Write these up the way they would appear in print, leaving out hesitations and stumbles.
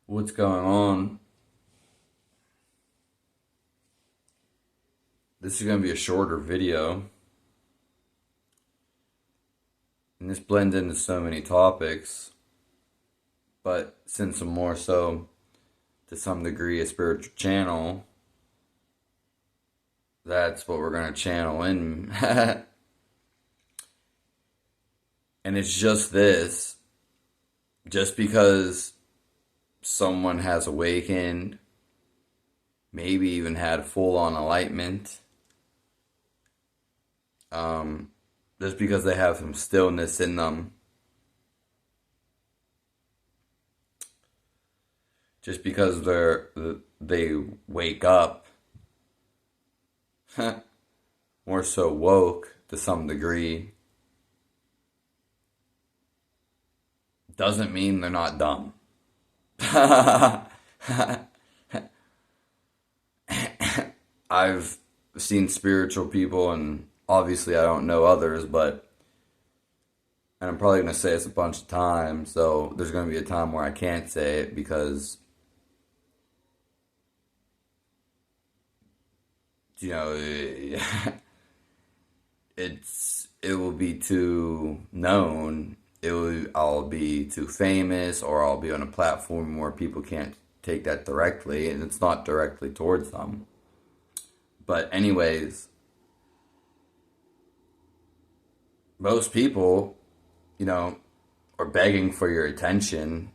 What's going on? This is going to be a shorter video, and this blends into so many topics, but since I'm more so, to some degree, a spiritual channel, that's what we're going to channel in. And it's just this. Just because someone has awakened, maybe even had full-on enlightenment, just because they have some stillness in them, just because they wake up more so woke to some degree, doesn't mean they're not dumb. I've seen spiritual people, and obviously I don't know others, but and I'm probably going to say this a bunch of times, so there's going to be a time where I can't say it because you know it will be too known. I'll be too famous, or I'll be on a platform where people can't take that directly, and it's not directly towards them. But anyways, most people, you know, are begging for your attention.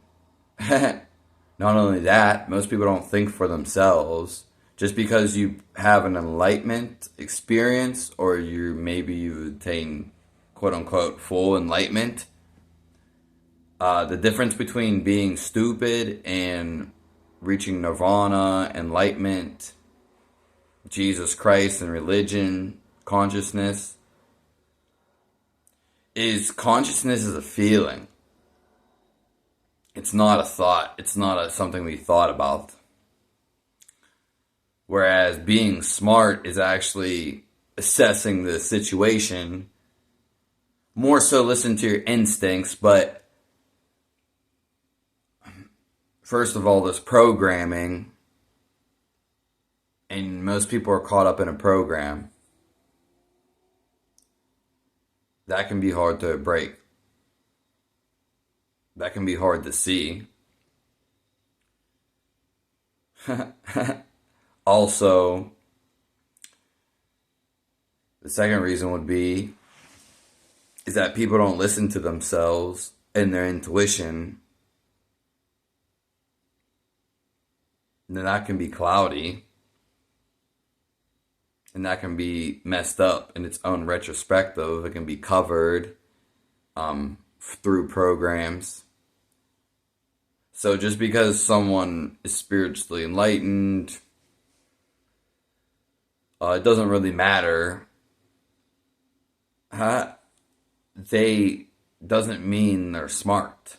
Not only that, most people don't think for themselves. Just because you have an enlightenment experience, or you've attained quote unquote full enlightenment, the difference between being stupid and reaching nirvana, enlightenment, Jesus Christ, and religion, consciousness, is consciousness is a feeling. It's not a thought. It's not something we thought about. Whereas being smart is actually assessing the situation, more so listen to your instincts, but first of all, there's programming, and most people are caught up in a program. That can be hard to break. That can be hard to see. Also, the second reason would be is that people don't listen to themselves and their intuition. And then that can be cloudy. And that can be messed up in its own retrospective. It can be covered through programs. So just because someone is spiritually enlightened, it doesn't really matter. They doesn't mean they're smart.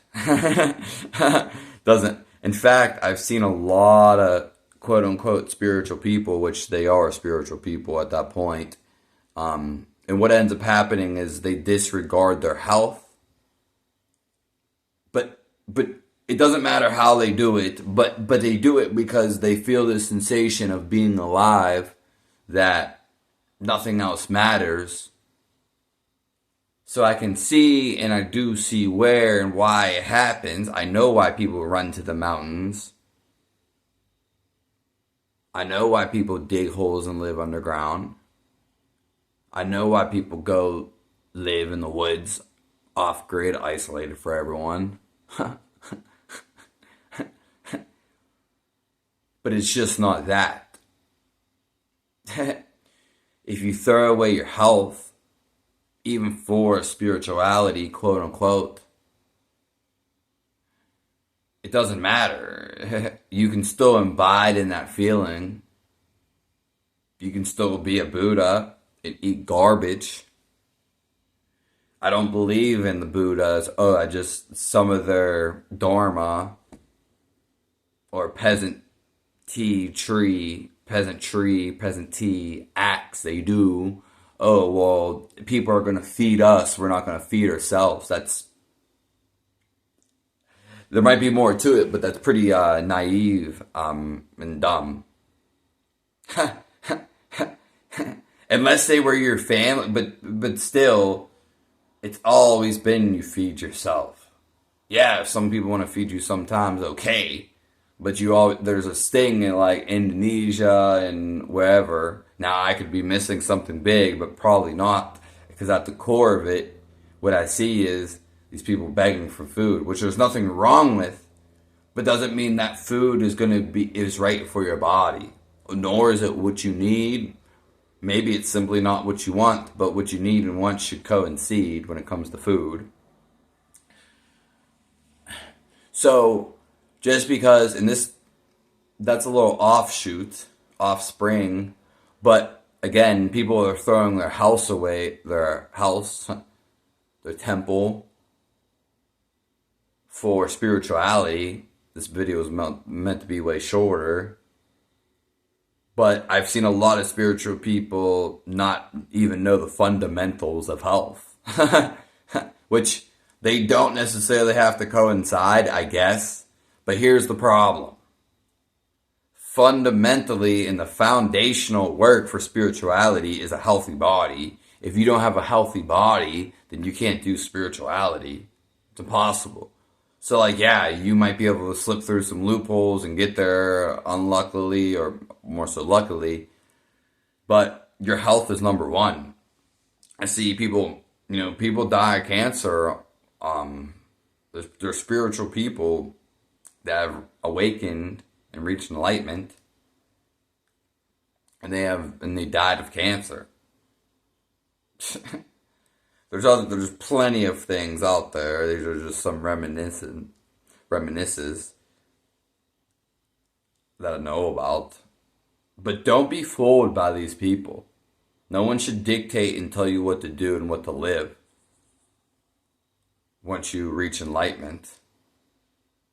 Doesn't. In fact, I've seen a lot of quote unquote spiritual people, which they are spiritual people at that point. And what ends up happening is they disregard their health. But it doesn't matter how they do it, but they do it because they feel the sensation of being alive, that nothing else matters. So I can see, and I do see where and why it happens. I know why people run to the mountains. I know why people dig holes and live underground. I know why people go live in the woods, off grid, isolated for everyone. But it's just not that. If you throw away your health, even for spirituality, quote unquote, it doesn't matter. You can still imbibe in that feeling. You can still be a Buddha and eat garbage. I don't believe in the Buddhas. Some of their dharma or peasant tree, peasant tea acts they do. Oh, well, people are going to feed us. We're not going to feed ourselves. There might be more to it, but that's pretty naive and dumb. Unless they were your family, but still, it's always been you feed yourself. Yeah, if some people want to feed you sometimes, okay, but you all there's a sting in like Indonesia and wherever. Now I could be missing something big, but probably not, because at the core of it, what I see is these people begging for food, which there's nothing wrong with, but doesn't mean that food is right for your body, nor is it what you need. Maybe it's simply not what you want, but what you need and want should coincide when it comes to food. So, just because, and that's a little offspring, but again, people are throwing their house away, their house, their temple, for spirituality. This video is meant to be way shorter. But I've seen a lot of spiritual people not even know the fundamentals of health, which they don't necessarily have to coincide, I guess. But here's the problem. Fundamentally, in the foundational work for spirituality is a healthy body. If you don't have a healthy body, then you can't do spirituality. It's impossible. So, like, yeah, you might be able to slip through some loopholes and get there unluckily, or more so luckily, but your health is number one. I see people, people die of cancer. There's spiritual people that have awakened and reached enlightenment, and they died of cancer. There's plenty of things out there. These are just some reminiscences that I know about. But don't be fooled by these people. No one should dictate and tell you what to do and what to live once you reach enlightenment.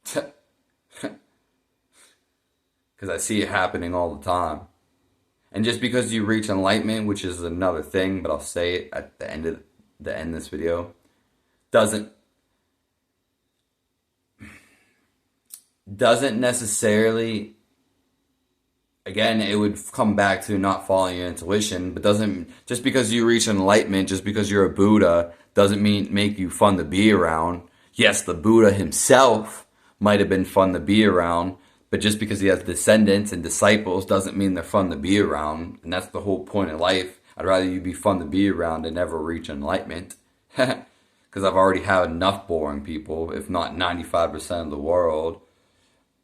Because I see it happening all the time. And just because you reach enlightenment, which is another thing, but I'll say it at the end of this video, doesn't necessarily, again, it would come back to not following your intuition, but just because you reach enlightenment, just because you're a Buddha, doesn't make you fun to be around. Yes, the Buddha himself might have been fun to be around, but just because he has descendants and disciples doesn't mean they're fun to be around. And that's the whole point of life. I'd rather you be fun to be around and never reach enlightenment. Because I've already had enough boring people, if not 95% of the world,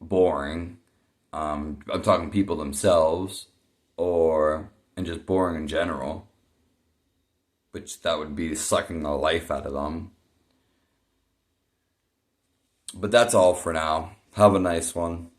boring. I'm talking people themselves, and just boring in general. Which that would be sucking the life out of them. But that's all for now. Have a nice one.